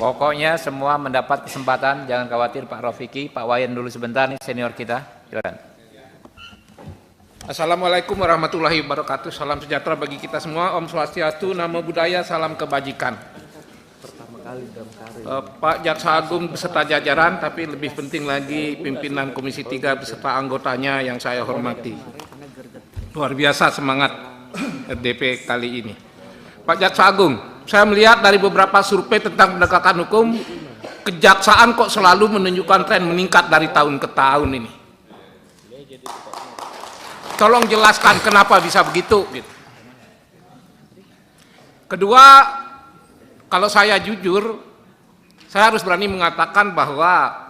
Pokoknya semua mendapat kesempatan, jangan khawatir Pak Rofiki. Pak Wayan dulu sebentar nih, senior kita. Silakan. Assalamualaikum warahmatullahi wabarakatuh. Salam sejahtera bagi kita semua. Om Swastiastu, Namo Buddhaya, salam kebajikan. Pak Jaksa Agung beserta jajaran, tapi lebih penting lagi pimpinan Komisi 3 beserta anggotanya yang saya hormati. Luar biasa semangat RDP kali ini. Pak Jaksa Agung, saya melihat dari beberapa survei tentang penegakan hukum, kejaksaan kok selalu menunjukkan tren meningkat dari tahun ke tahun ini. Tolong jelaskan kenapa bisa begitu. Kedua, kalau saya jujur, saya harus berani mengatakan bahwa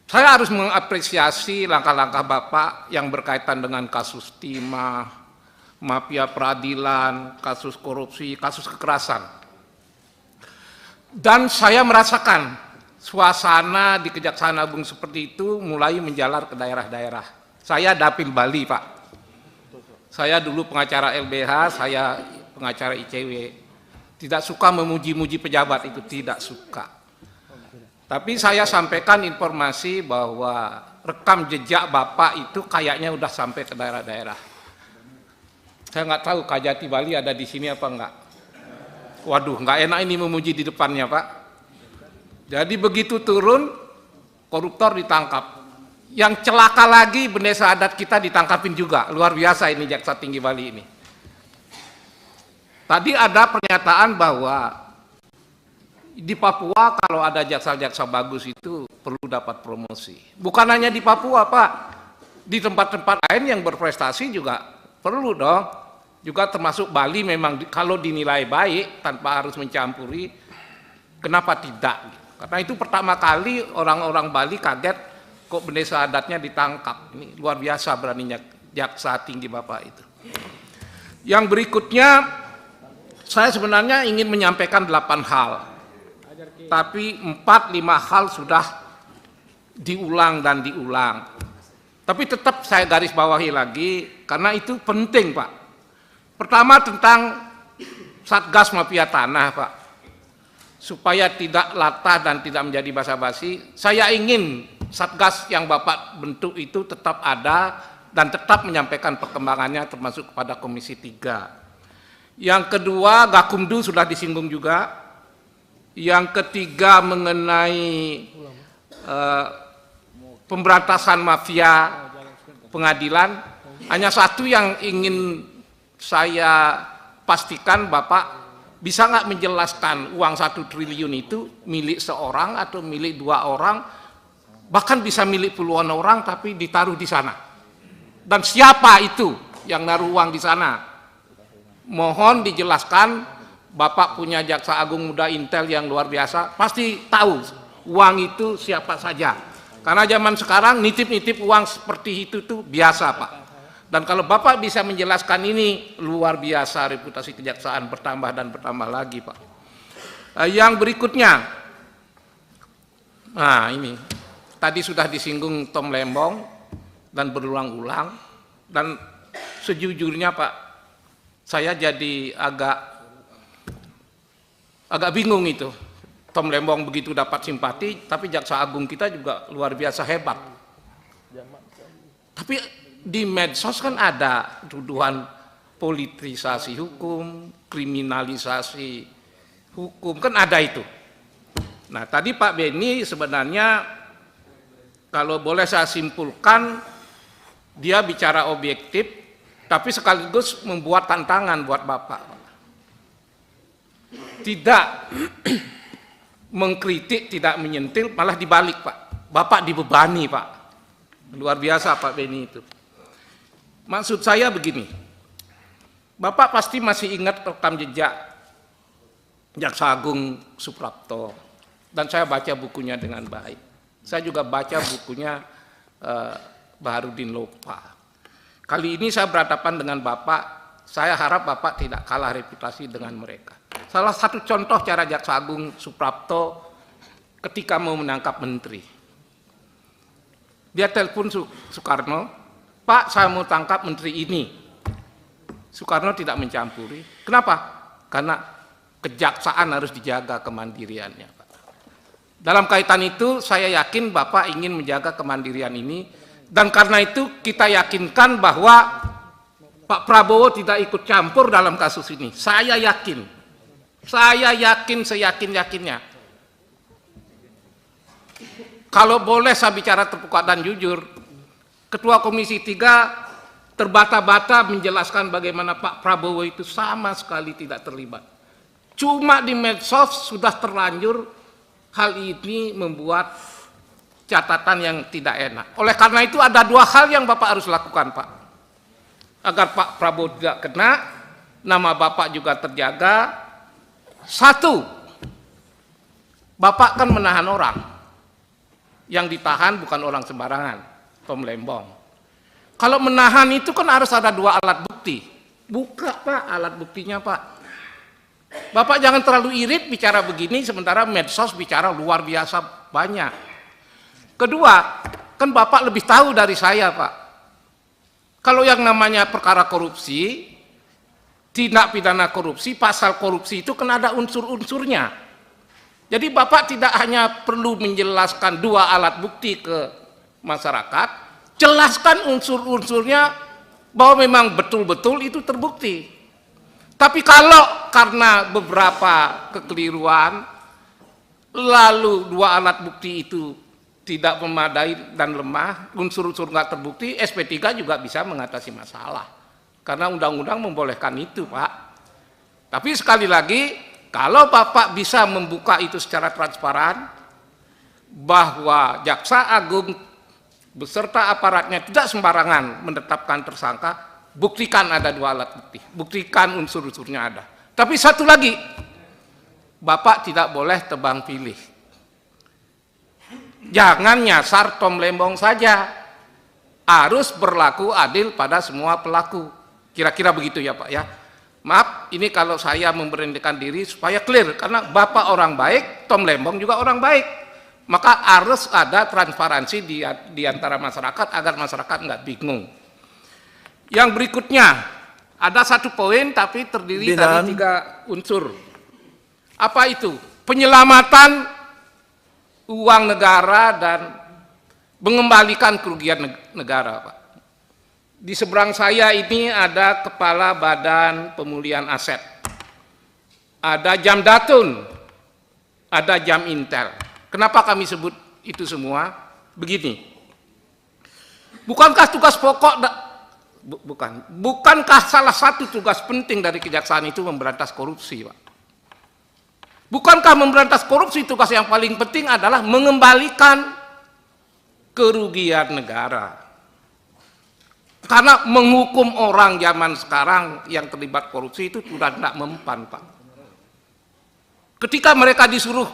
saya harus mengapresiasi langkah-langkah Bapak yang berkaitan dengan kasus timah, mafia peradilan, kasus korupsi, kasus kekerasan. Dan saya merasakan suasana di Kejaksaan Agung seperti itu mulai menjalar ke daerah-daerah. Saya dapil Bali, Pak. Saya dulu pengacara LBH, saya pengacara ICW. Tidak suka memuji-muji pejabat, itu tidak suka. Tapi saya sampaikan informasi bahwa rekam jejak Bapak itu kayaknya udah sampai ke daerah-daerah. Saya nggak tahu Kajati Bali ada di sini apa enggak. Waduh, nggak enak ini memuji di depannya, Pak. Jadi begitu turun, koruptor ditangkap. Yang celaka lagi, bendesa adat kita ditangkapin juga. Luar biasa ini Jaksa Tinggi Bali ini. Tadi ada pernyataan bahwa di Papua kalau ada jaksa-jaksa bagus itu perlu dapat promosi. Bukan hanya di Papua, Pak. Di tempat-tempat lain yang berprestasi juga perlu dong. Juga termasuk Bali memang kalau dinilai baik tanpa harus mencampuri, kenapa tidak? Karena itu pertama kali orang-orang Bali kaget kok bendesa adatnya ditangkap. Ini luar biasa beraninya Jaksa Tinggi Bapak itu. Yang berikutnya, saya sebenarnya ingin menyampaikan 8 hal, tapi 4-5 hal sudah diulang dan diulang. Tapi tetap saya garis bawahi lagi, karena itu penting, Pak. Pertama tentang Satgas Mafia Tanah, Pak. Supaya tidak latah dan tidak menjadi basa-basi, saya ingin Satgas yang Bapak bentuk itu tetap ada dan tetap menyampaikan perkembangannya termasuk kepada Komisi 3. Yang kedua, Gakumdu sudah disinggung juga. Yang ketiga mengenai pemberantasan mafia pengadilan. Hanya satu yang ingin saya pastikan, Bapak bisa nggak menjelaskan uang 1 triliun itu milik seorang atau milik 2 orang, bahkan bisa milik puluhan orang tapi ditaruh di sana. Dan siapa itu yang naruh uang di sana? Mohon dijelaskan. Bapak punya Jaksa Agung Muda Intel yang luar biasa, pasti tahu uang itu siapa saja. Karena zaman sekarang nitip-nitip uang seperti itu tuh biasa, Pak. Dan kalau Bapak bisa menjelaskan ini, luar biasa reputasi kejaksaan bertambah dan bertambah lagi, Pak. Yang berikutnya, nah ini tadi sudah disinggung Tom Lembong dan berulang-ulang, dan sejujurnya Pak, saya jadi agak bingung itu. Tom Lembong begitu dapat simpati, tapi Jaksa Agung kita juga luar biasa hebat. Tapi di medsos kan ada tuduhan politisasi hukum, kriminalisasi hukum, kan ada itu. Nah tadi Pak Beni sebenarnya kalau boleh saya simpulkan, dia bicara objektif, tapi sekaligus membuat tantangan buat Bapak. Tidak mengkritik, tidak menyentil, malah dibalik, Pak. Bapak dibebani, Pak. Luar biasa Pak Beni itu. Maksud saya begini, Bapak pasti masih ingat rekam jejak Jaksa Agung Suprapto, dan saya baca bukunya dengan baik. Saya juga baca bukunya Baharudin Lopa. Kali ini saya berhadapan dengan Bapak, saya harap Bapak tidak kalah reputasi dengan mereka. Salah satu contoh cara Jaksa Agung Suprapto ketika mau menangkap menteri. Dia telepon Soekarno, Pak saya mau tangkap menteri ini. Soekarno tidak mencampuri. Kenapa? Karena kejaksaan harus dijaga kemandiriannya, Pak. Dalam kaitan itu saya yakin Bapak ingin menjaga kemandirian ini, dan karena itu kita yakinkan bahwa Pak Prabowo tidak ikut campur dalam kasus ini. Saya yakin seyakin-yakinnya. Kalau boleh saya bicara terbuka dan jujur, Ketua Komisi 3 terbata-bata menjelaskan bagaimana Pak Prabowo itu sama sekali tidak terlibat. Cuma di medsos sudah terlanjur hal ini membuat catatan yang tidak enak. Oleh karena itu ada dua hal yang Bapak harus lakukan, Pak. Agar Pak Prabowo tidak kena, nama Bapak juga terjaga. Satu, Bapak kan menahan orang. Yang ditahan bukan orang sembarangan, Tom Lembong. Kalau menahan itu kan harus ada dua alat bukti. Buka, Pak, alat buktinya, Pak. Bapak jangan terlalu irit bicara begini, sementara medsos bicara luar biasa banyak. Kedua, kan Bapak lebih tahu dari saya, Pak. Kalau yang namanya perkara korupsi, tindak pidana korupsi, pasal korupsi itu kan ada unsur-unsurnya. Jadi Bapak tidak hanya perlu menjelaskan dua alat bukti ke masyarakat, jelaskan unsur-unsurnya bahwa memang betul-betul itu terbukti. Tapi kalau karena beberapa kekeliruan, lalu dua alat bukti itu tidak memadai dan lemah, unsur-unsur nggak terbukti, SP3 juga bisa mengatasi masalah. Karena undang-undang membolehkan itu, Pak. Tapi sekali lagi, kalau Bapak bisa membuka itu secara transparan, bahwa Jaksa Agung beserta aparatnya tidak sembarangan menetapkan tersangka, buktikan ada dua alat bukti, buktikan unsur-unsurnya ada. Tapi satu lagi, Bapak tidak boleh tebang pilih. Jangan nyasar Tom Lembong saja, harus berlaku adil pada semua pelaku. Kira-kira begitu ya, Pak, ya. Maaf, ini kalau saya memberanikan diri supaya clear, karena Bapak orang baik, Tom Lembong juga orang baik. Maka harus ada transparansi di antara masyarakat agar masyarakat nggak bingung. Yang berikutnya, ada satu poin tapi terdiri dari 3 unsur. Apa itu? Penyelamatan uang negara dan mengembalikan kerugian negara, Pak. Di seberang saya ini ada Kepala Badan Pemulihan Aset, ada Jamdatun, ada Jam Intel. Kenapa kami sebut itu semua? Begini, bukankah tugas pokok, bukankah salah satu tugas penting dari kejaksaan itu memberantas korupsi, Pak? Bukankah memberantas korupsi tugas yang paling penting adalah mengembalikan kerugian negara? Karena menghukum orang zaman sekarang yang terlibat korupsi itu sudah tidak mempan, Pak. Ketika mereka disuruh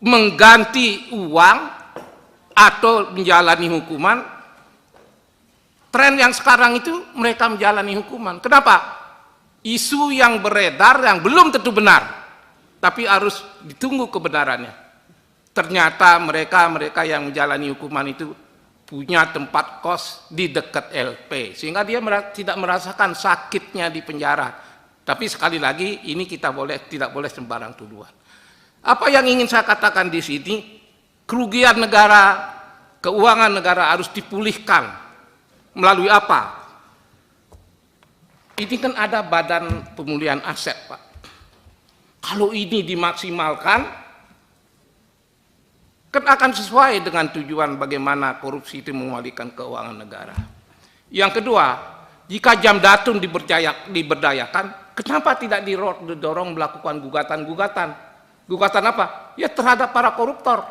mengganti uang atau menjalani hukuman, tren yang sekarang itu mereka menjalani hukuman. Kenapa? Isu yang beredar yang belum tentu benar, tapi harus ditunggu kebenarannya. Ternyata mereka yang menjalani hukuman itu punya tempat kos di dekat LP, sehingga dia tidak merasakan sakitnya di penjara. Tapi sekali lagi, ini kita tidak boleh sembarang tuduhan. Apa yang ingin saya katakan di sini, kerugian negara, keuangan negara harus dipulihkan. Melalui apa? Ini kan ada Badan Pemulihan Aset, Pak. Kalau ini dimaksimalkan, kan akan sesuai dengan tujuan bagaimana korupsi itu mengembalikan keuangan negara. Yang kedua, jika Jamdatun diberdayakan, kenapa tidak didorong melakukan gugatan-gugatan? Gugatan apa? Ya terhadap para koruptor.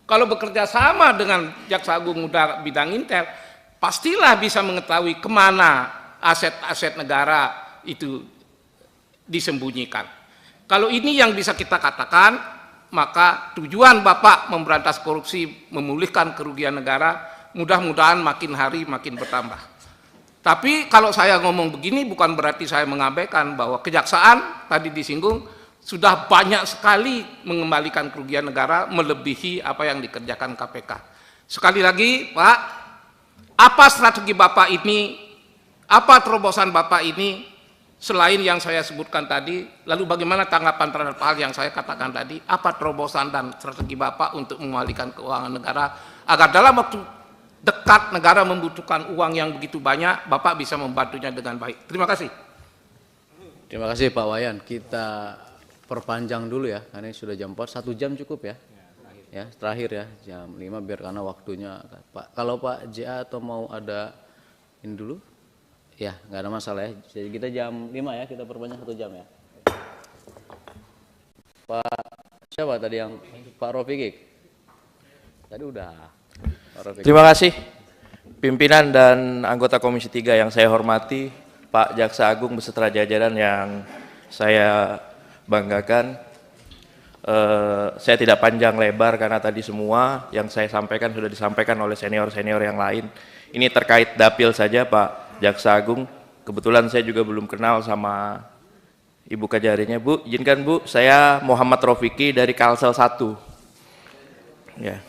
Kalau bekerja sama dengan Jaksa Agung bidang Intel, pastilah bisa mengetahui kemana aset-aset negara itu disembunyikan. Kalau ini yang bisa kita katakan, maka tujuan Bapak memberantas korupsi, memulihkan kerugian negara, mudah-mudahan makin hari makin bertambah. Tapi kalau saya ngomong begini bukan berarti saya mengabaikan bahwa kejaksaan tadi disinggung sudah banyak sekali mengembalikan kerugian negara melebihi apa yang dikerjakan KPK. Sekali lagi, Pak, apa strategi Bapak ini, apa terobosan Bapak ini Selain yang saya sebutkan tadi, lalu bagaimana tanggapan terhadap hal yang saya katakan tadi? Apa terobosan dan strategi Bapak untuk mengalihkan keuangan negara agar dalam waktu dekat negara membutuhkan uang yang begitu banyak, Bapak bisa membantunya dengan baik. Terima kasih. Terima kasih Pak Wayan. Kita perpanjang dulu ya, karena ini sudah jam 4, 1 jam cukup ya. Ya, terakhir ya, jam 5 biar karena waktunya. Pak, kalau Pak JA atau mau ada ini dulu? Ya, nggak ada masalah ya. Jadi kita jam 5 ya, kita perpanjang 1 jam ya. Pak, siapa tadi yang Pak Rofiki? Tadi udah. Pak Rofiki. Terima kasih pimpinan dan anggota Komisi 3 yang saya hormati, Pak Jaksa Agung beserta jajaran yang saya banggakan. Saya tidak panjang lebar karena tadi semua yang saya sampaikan sudah disampaikan oleh senior-senior yang lain. Ini terkait dapil saja Pak Jaksa Agung. Kebetulan saya juga belum kenal sama Ibu Kajarinya. Bu, izinkan Bu, saya Muhammad Rofiki dari Kalsel 1. Ya.